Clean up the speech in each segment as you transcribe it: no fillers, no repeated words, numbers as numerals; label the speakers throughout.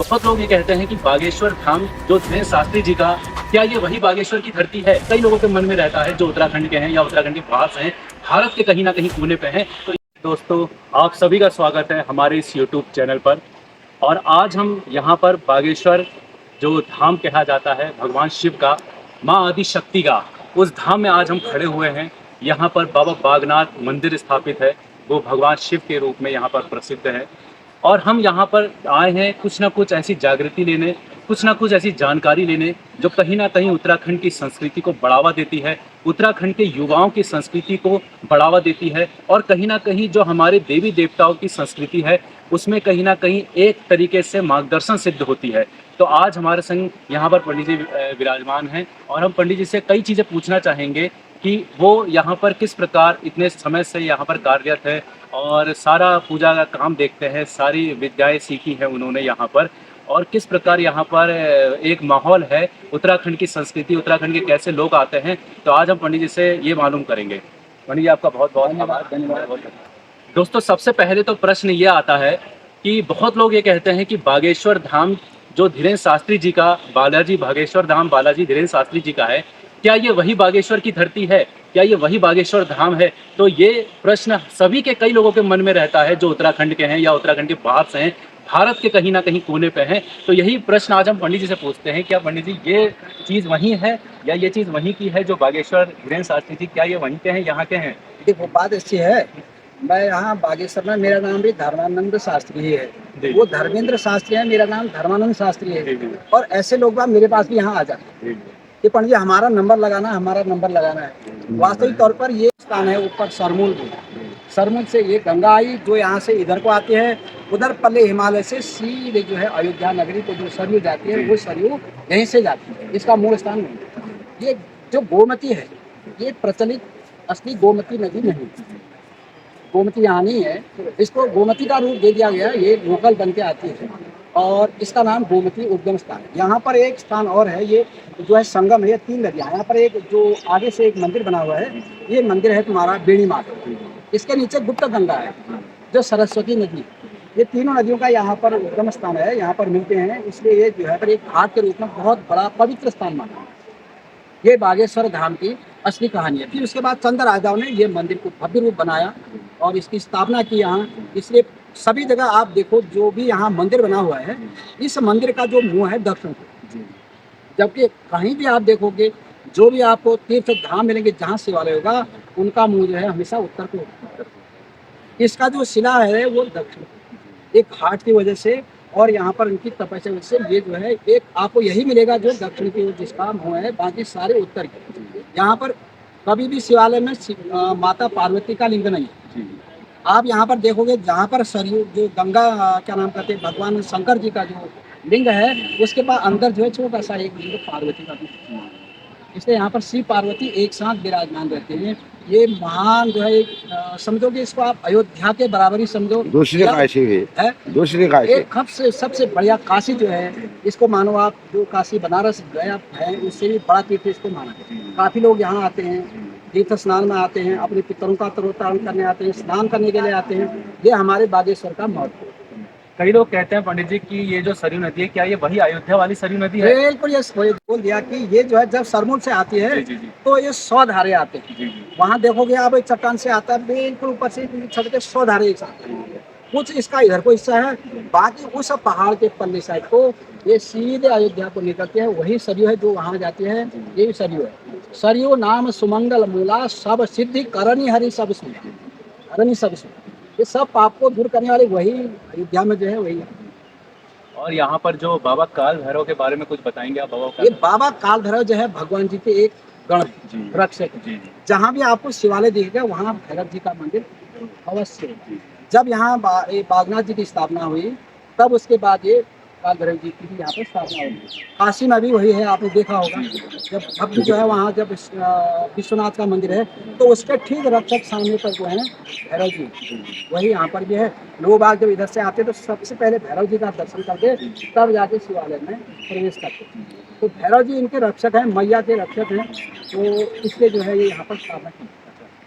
Speaker 1: बहुत लोग ये कहते हैं कि बागेश्वर धाम जो धीरेन्द्र शास्त्री जी का, क्या ये वही बागेश्वर की धरती है? कई लोगों के मन में रहता है जो उत्तराखंड के हैं या उत्तराखंड के पास हैं, भारत के कहीं ना कहीं कोने पे हैं। तो दोस्तों, आप सभी का स्वागत है हमारे इस यूट्यूब चैनल पर। और आज हम यहाँ पर बागेश्वर जो धाम कहा जाता है भगवान शिव का, माँ आदि शक्ति का, उस धाम में आज हम खड़े हुए हैं। यहाँ पर बाबा बागनाथ मंदिर स्थापित है, वो भगवान शिव के रूप में यहाँ पर प्रसिद्ध है। और हम यहाँ पर आए हैं कुछ ना कुछ ऐसी जागृति लेने, कुछ ना कुछ ऐसी जानकारी लेने जो कहीं ना कहीं उत्तराखंड की संस्कृति को बढ़ावा देती है, उत्तराखंड के युवाओं की संस्कृति को बढ़ावा देती है, और कहीं ना कहीं जो हमारे देवी देवताओं की संस्कृति है उसमें कहीं ना कहीं एक तरीके से मार्गदर्शन सिद्ध होती है। तो आज हमारे संग यहाँ पर पंडित जी विराजमान हैं और हम पंडित जी से कई चीज़ें पूछना चाहेंगे कि वो यहाँ पर किस प्रकार इतने समय से यहाँ पर कार्यरत है और सारा पूजा का काम देखते हैं, सारी विद्याएं सीखी हैं उन्होंने यहाँ पर, और किस प्रकार यहाँ पर एक माहौल है, उत्तराखंड की संस्कृति, उत्तराखंड के कैसे लोग आते हैं। तो आज हम पंडित जी से ये मालूम करेंगे। पंडित जी, आपका बहुत बहुत आभार, धन्यवाद। दोस्तों, सबसे पहले तो प्रश्न ये आता है कि बहुत लोग ये कहते हैं कि बागेश्वर धाम जो धीरेन्द्र शास्त्री जी का, बालाजी बागेश्वर धाम बालाजी धीरेन्द्र शास्त्री जी का है, क्या ये वही बागेश्वर की धरती है? क्या ये वही बागेश्वर धाम है? तो ये प्रश्न सभी के, कई लोगों के मन में रहता है जो उत्तराखंड के हैं या उत्तराखंड के बाहर से हैं, भारत के कहीं ना कहीं कोने पे हैं। तो यही प्रश्न आज हम पंडित जी से पूछते हैं। क्या पंडित जी, ये चीज़ वही है या ये चीज़ वहीं की है जो बागेश्वर धीरेन्द्र शास्त्री जी, क्या ये वहीं के हैं, यहाँ के हैं?
Speaker 2: देखो, बात ऐसी है, मैं यहाँ बागेश्वर में, मेरा नाम भी धर्मानंद शास्त्री ही है। वो धर्मेंद्र शास्त्री है, मेरा नाम धर्मानंद शास्त्री है। और ऐसे लोग बात मेरे पास भी यहाँ आ जाते हैं कि पंडित जी हमारा नंबर लगाना, हमारा नंबर लगाना है। वास्तविक तौर पर ये स्थान है ऊपर सरमूल में। सरमूल से ये गंगा आई जो यहाँ से इधर को आती है, उधर पल्ले हिमालय से सीधे जो है अयोध्या नगरी को जो सरयू जाती है, वो सरयू यहीं से जाती है। इसका मूल स्थान नहीं। ये जो गोमती है, ये प्रचलित असली गोमती नदी नहीं, गोमती यहाँ नहीं है। इसको गोमती का रूप दे दिया गया, ये लोकल बन के आती है और इसका नाम गोमती उद्गम स्थान है। यहाँ पर एक स्थान और है, ये जो है संगम है, 3 नदियाँ। यहाँ पर एक जो आगे से एक मंदिर बना हुआ है, ये मंदिर है तुम्हारा बेणी माता। इसके नीचे गुप्त गंगा है जो सरस्वती नदी। ये तीनों नदियों का यहाँ पर उद्गम स्थान है, यहाँ पर मिलते हैं, इसलिए ये जो है पर एक घाट के रूप में बहुत बड़ा पवित्र स्थान माना है। ये बागेश्वर धाम की असली कहानी है। फिर उसके बाद चंद राजाओं ने ये मंदिर को भव्य रूप बनाया और इसकी स्थापना की यहाँ। इसलिए सभी जगह आप देखो, जो भी यहाँ मंदिर बना हुआ है, इस मंदिर का जो मुंह है दक्षिण को, जबकि कहीं भी आप देखोगे, जो भी आपको तीर्थ धाम मिलेंगे जहाँ शिवालय होगा, उनका मुंह जो है हमेशा उत्तर को। इसका जो शिला है वो दक्षिण, एक घाट की वजह से और यहाँ पर उनकी तपस्या से ये जो है एक आपको यही मिलेगा जो दक्षिण की ओर जिसका मुँह है, बाकी सारे उत्तर के। यहाँ पर कभी भी शिवालय में माता पार्वती का लिंग नहीं है। आप यहाँ पर देखोगे, जहाँ पर सरयू जो गंगा क्या नाम कहते हैं, भगवान शंकर जी का जो लिंग है, उसके बाद अंदर जो है छोटा सा एक लिंग पार्वती का भी। इसलिए यहाँ पर शिव पार्वती एक साथ विराजमान रहते हैं। ये महान जो है, समझो कि इसको आप अयोध्या के बराबर ही समझो।
Speaker 3: दूसरी काशी है, दूसरी काशी
Speaker 2: एक सबसे बढ़िया काशी जो है, इसको मानो आप, जो काशी बनारस गया है उससे भी बड़ा तीर्थ इसको माना है। काफी लोग यहाँ आते हैं, तीर्थ स्नान में आते हैं, अपने पितरों का तरोतारण करने आते हैं, स्नान करने के लिए आते हैं। ये हमारे बागेश्वर का महत्व है।
Speaker 1: कई लोग कहते हैं पंडित जी कि ये जो सरयू नदी है, क्या ये वही अयोध्या वाली सरयू नदी है?
Speaker 2: बिल्कुल, ये बोल दिया कि ये जो है जब सरमूल से आती है तो ये 100 धारे आते हैं। वहाँ देखोगे आप, एक चट्टान से आता है, बिल्कुल ऊपर से छत के 100 धारे एक साथ। कुछ इसका इधर को हिस्सा है, बाकी उस पहाड़ के पल्ले साइड को ये सीधे अयोध्या को निकलते हैं। वही सरयू है जो वहाँ जाती है, ये भी सरयू है। सरयू नाम सुमंगल मूला, सब सिद्धि करनी हरि सब सुन, हरनी सब सुन। ये सब पाप को दूर करने वाले वही अयोध्या में जो है वही है।
Speaker 1: और यहाँ पर जो बाबा काल भैरव के बारे में कुछ बताएंगे आप?
Speaker 2: ये बाबा काल भैरव जो है भगवान जी के एक गण रक्षक। जहाँ भी आपको शिवालय दिखेगा वहाँ भैरव जी का मंदिर अवश्य है। जब यहाँ बागनाथ जी की स्थापना हुई, तब उसके बाद ये काल भैरव जी की भी यहाँ पर स्थापना हुई। काशी में भी वही है, आपने देखा होगा। जब भक्त जो है वहाँ, जब विश्वनाथ का मंदिर है, तो उसके ठीक रक्षक सामने पर जो है भैरव जी, वही यहाँ पर भी है। लोग बाग जब इधर से आते तो सबसे पहले भैरव जी का दर्शन करते, तब जाके शिवालय में प्रवेश करते। तो भैरव जी इनके रक्षक हैं, मैया के रक्षक हैं, तो इसलिए जो है ये यहाँ पर स्थापना की।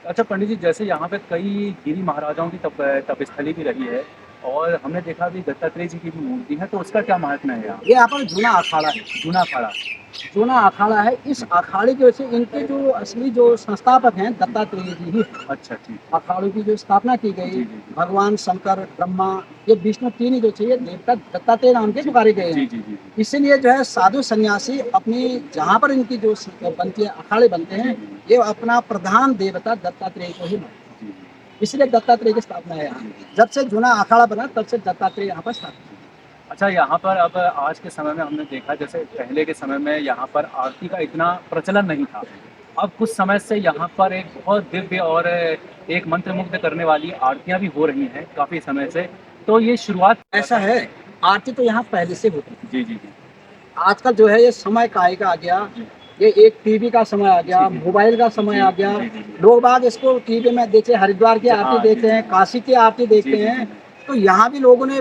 Speaker 1: अच्छा पंडित जी, जैसे यहाँ पे कई गिरी महाराजाओं की तपस्थली भी रही है, और हमने देखा अभी दत्तात्रेय जी की भी मूर्ति है, तो उसका क्या महात्म्य है यहाँ?
Speaker 2: ये यहाँ पर जूना अखाड़ा है।
Speaker 1: जूना अखाड़ा।
Speaker 2: जूना अखाड़ा है। इस अखाड़े की वजह से इनके जो असली जो संस्थापक हैं दत्तात्रेय जी ही हैं।
Speaker 1: अच्छा, ठीक।
Speaker 2: अखाड़ों की जो स्थापना की गई,
Speaker 1: जी, जी।
Speaker 2: भगवान शंकर, ब्रह्मा, ये विष्णु तीन ही जो चाहिए देवता दत्तात्रेय नाम के पुकारे गए
Speaker 1: जी,
Speaker 2: हैं।
Speaker 1: जी, जी।
Speaker 2: इसीलिए जो है साधु सन्यासी अपनी जहाँ पर इनकी जो बनती है अखाड़े बनते हैं, ये अपना प्रधान देवता दत्तात्रेय को ही मानते हैं। इसलिए दत्तात्रेय की स्थापना है यहाँ। जब से जूना अखाड़ा बना तब से दत्तात्रेय यहाँ पर स्थापित।
Speaker 1: अच्छा, यहाँ पर अब आज के समय में हमने देखा, जैसे पहले के समय में यहाँ पर आरती का इतना प्रचलन नहीं था। अब कुछ समय से यहाँ पर एक बहुत दिव्य और एक मंत्रमुग्ध करने वाली आरतियाँ भी हो रही हैं काफ़ी समय से। तो ये शुरुआत
Speaker 2: ऐसा है, आरती तो यहाँ पहले से होती है।
Speaker 1: जी, जी, जी।
Speaker 2: आजकल जो है ये समय काहे का आ गया, ये एक टीवी का समय आ गया, मोबाइल का समय आ गया। लोग बाग इसको टीवी में देखे, हरिद्वार की आरती देखते हैं, काशी की आरती देखते हैं। तो यहाँ भी लोगों ने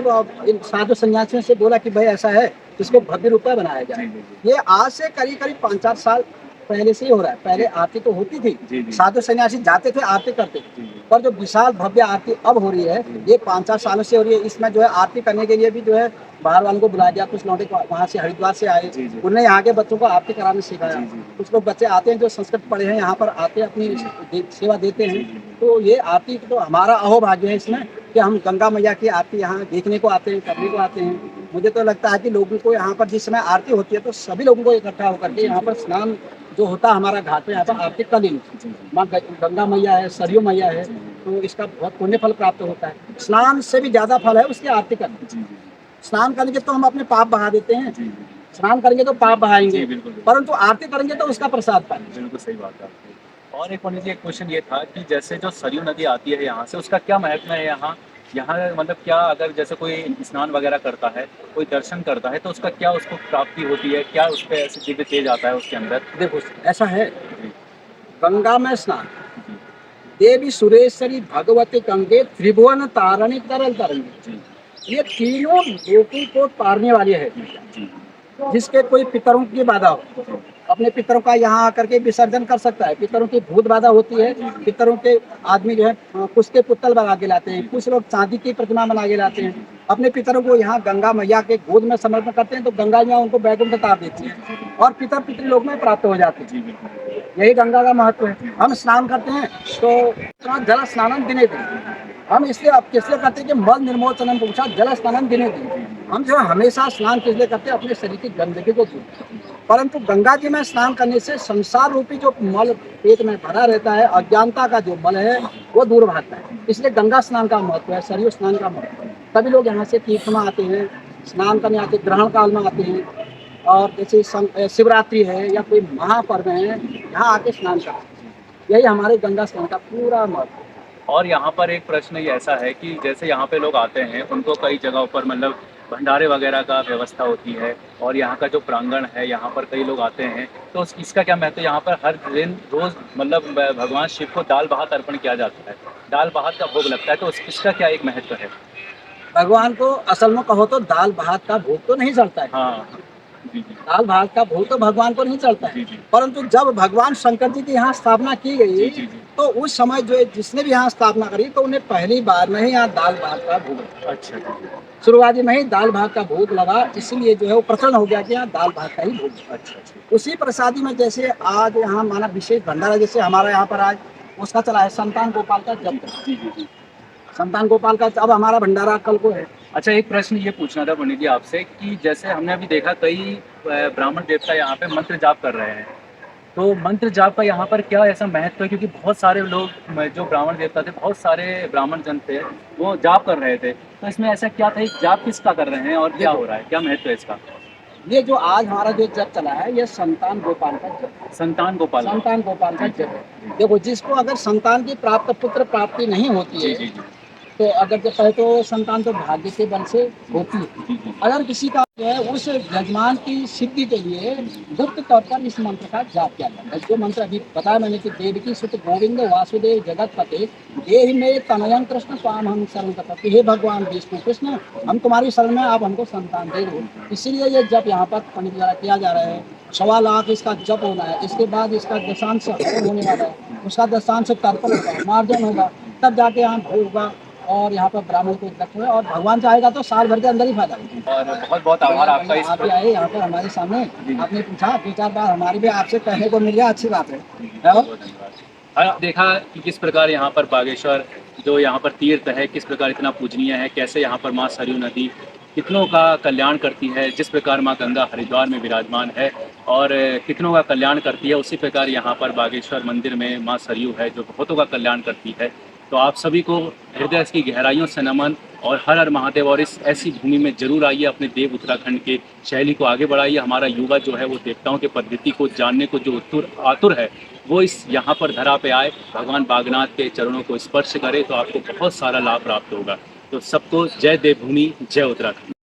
Speaker 2: इन साधु सन्यासियों से बोला कि भाई ऐसा है, इसको भव्य रूप में बनाया जाए। ये आज से करीब करीब 5-4 साल पहले से ही हो रहा है। पहले आरती तो होती थी, साधु सन्यासी जाते थे, आरती करते थे, पर जो विशाल भव्य आरती अब हो रही है, ये 5-4 सालों से हो रही है। इसमें जो है आरती करने के लिए भी जो है बाहर वालों को बुलाया गया। कुछ लौटे वहाँ से हरिद्वार से आए, उन्होंने यहाँ के बच्चों को आरती कराने सिखाया। कुछ लोग बच्चे आते हैं जो संस्कृत पढ़े हैं, यहाँ पर आते हैं, अपनी सेवा देते हैं। तो ये आरती तो हमारा अहोभाग्य है इसमें कि हम गंगा मैया की आरती यहाँ देखने को आते हैं, करने को आते हैं। मुझे तो लगता है कि लोगों को यहाँ पर जिस समय आरती होती है तो सभी लोगों को इकट्ठा होकर के यहाँ पर स्नान जो होता है हमारा घाट पे, यहाँ पर आरती कर लेनी चाहिए। माँ गंगा मैया है, सरयू मैया है, तो इसका बहुत पुण्य फल प्राप्त होता है। स्नान से भी ज्यादा फल है उसकी आरती करने। स्नान करेंगे तो हम अपने पाप बहा देते हैं, स्नान करेंगे तो पाप बहाएंगे, परंतु आरती करेंगे तो उसका प्रसाद पाएंगे।
Speaker 1: बिल्कुल सही बात है आपकी। और एक पंडित जी, एक क्वेश्चन ये था कि जैसे जो सरयू नदी आती है यहाँ से, उसका क्या महत्व है यहाँ? यहाँ मतलब क्या, अगर जैसे कोई स्नान वगैरह करता है, कोई दर्शन करता है, तो उसका क्या उसको प्राप्ति होती है? क्या उस पर ऐसे दिव्य तेज आता है उसके अंदर?
Speaker 2: देखो ऐसा है, गंगा में स्नान, देवी सुरेश्वरी भगवती गंगे त्रिभुवन तारणी तरल तरंगी, ये तीनों लोगों को तारने वाली है। जिसके कोई पितरों की बाधा हो, अपने पितरों का यहाँ आकर के विसर्जन कर सकता है। पितरों की भूत बाधा होती है, पितरों के आदमी जो है कुछ के पुतल बना के लाते हैं, कुछ लोग चांदी की प्रतिमा बना के लाते हैं, अपने पितरों को यहाँ गंगा मैया के गोद में समर्पण करते हैं, तो गंगा मैया उनको बैकुंठ उतार देती है और पितर पितृ लोक में प्राप्त हो जाते हैं। यही गंगा का महत्व है। हम स्नान करते हैं तो जल स्नानम दिने दिन, हम इसलिए अब किसलिए करते हैं कि मल निर्मोचनम पूछा जल स्नानम दिने दिन। हम जो है हमेशा स्नान किसलिए करते हैं? अपने शरीर की गंदगी को दूर। परंतु गंगा जी में स्नान करने से संसार रूपी जो मल पेट में भरा रहता है, अज्ञानता का जो मल है वो दूर भागता है। इसलिए गंगा स्नान का महत्व है, सरयू स्नान का महत्व है। सभी लोग यहाँ से तीर्थ में आते हैं, स्नान करने आते हैं, ग्रहण काल में आते हैं, और जैसे शिवरात्रि है या कोई महापर्व है, यहाँ आके स्नान करते हैं। यही हमारे गंगा स्नान का पूरा महत्व है।
Speaker 1: और यहाँ पर एक प्रश्न ये ऐसा है कि जैसे यहाँ पे लोग आते हैं, उनको कई जगहों पर मतलब भंडारे वगैरह का व्यवस्था होती है, और यहाँ का जो प्रांगण है, यहाँ पर कई लोग आते हैं, तो इसका क्या महत्व है? यहाँ पर हर दिन रोज मतलब भगवान शिव को दाल भात अर्पण किया जाता है, दाल भात का भोग लगता है, तो इसका क्या एक महत्व है?
Speaker 2: भगवान को असल में कहो तो दाल भात का भोग तो नहीं चलता है।
Speaker 1: हाँ,
Speaker 2: दाल भात का भोग तो भगवान को नहीं चलता है। परंतु जब भगवान शंकर जी की यहाँ स्थापना की गई, तो उस समय जो जिसने भी यहाँ स्थापना करी, तो उन्हें पहली बार में ही यहाँ दाल भात का भोग लगा।
Speaker 1: अच्छा,
Speaker 2: शुरुआती में ही दाल भात का भोग लगा, इसलिए जो है वो प्रचलन हो गया कि यहाँ दाल भात का ही भोग। अच्छा। उसी प्रसादी में जैसे आज यहाँ माना विशेष भंडारा, जैसे हमारा यहाँ पर आज उसका चला है संतान गोपाल का जब, संतान गोपाल का अब हमारा भंडारा कल को है।
Speaker 1: अच्छा, एक प्रश्न ये पूछना था पंडित जी आपसे कि जैसे हमने अभी देखा कई ब्राह्मण देवता यहाँ पे मंत्र जाप कर रहे हैं, तो मंत्र जाप का यहाँ पर क्या ऐसा महत्व है? क्योंकि बहुत सारे लोग जो ब्राह्मण देवता थे, बहुत सारे ब्राह्मण जन थे, वो जाप कर रहे थे, तो इसमें ऐसा क्या था? जाप किसका कर रहे हैं और क्या हो रहा है, क्या महत्व है इसका?
Speaker 2: ये जो आज हमारा जो जप चला है, ये संतान गोपाल का जप।
Speaker 1: संतान गोपाल
Speaker 2: का जप है। देखो, जिसको अगर संतान की पुत्र प्राप्ति नहीं होती है, तो अगर जब पहले तो संतान तो भाग्य के बल से होती है। अगर किसी का जो है उस यजमान की सिद्धि के लिए गुप्त तौर पर इस मंत्र का जाप किया जाता है। जो मंत्र अभी बताया मैंने कि देवकी सुत गोविंद वासुदेव जगत पते देहि में तनयं कृष्ण स्वाम हम शरण करते, हे भगवान विष्णु कृष्ण, हम तुम्हारी शरण में, आप हमको संतान दे दो। इसीलिए ये जप यहाँ पर पंडित द्वारा किया जा रहा है। 1.25 लाख इसका जप होना है, इसके बाद इसका दशांश होने वाला है, उसका दशांश तर्पण होगा, मार्जन होगा, तब जाके यहाँ भोग होगा और यहाँ पर ब्राह्मण को रखे हुए और भगवान चाहेगा तो साल भर के अंदर ही फायदा होगा।
Speaker 1: और बहुत बहुत आभार आपका इस
Speaker 2: आप भी आए यहाँ पर हमारे सामने, आपने पूछा 2-4 बार, हमारी भी आपसे कहने को मिल गया, अच्छी बात है।
Speaker 1: और देखा कि किस प्रकार यहाँ पर बागेश्वर जो यहाँ पर तीर्थ है किस प्रकार इतना पूजनीय है, कैसे यहाँ पर माँ सरयू नदी कितनों का कल्याण करती है, जिस प्रकार माँ गंगा हरिद्वार में विराजमान है और कितनों का कल्याण करती है, उसी प्रकार यहाँ पर बागेश्वर मंदिर में माँ सरयू है जो बहुतों का कल्याण करती है। तो आप सभी को हृदय की गहराइयों से नमन और हर हर महादेव। और इस ऐसी भूमि में जरूर आइए, अपने देव उत्तराखंड के शैली को आगे बढ़ाइए। हमारा युवा जो है वो देवताओं के पद्धति को जानने को जो आतुर है वो इस यहाँ पर धरा पे आए, भगवान बागनाथ के चरणों को स्पर्श करे तो आपको बहुत सारा लाभ प्राप्त होगा। तो सबको जय देवभूमि, जय उत्तराखंड।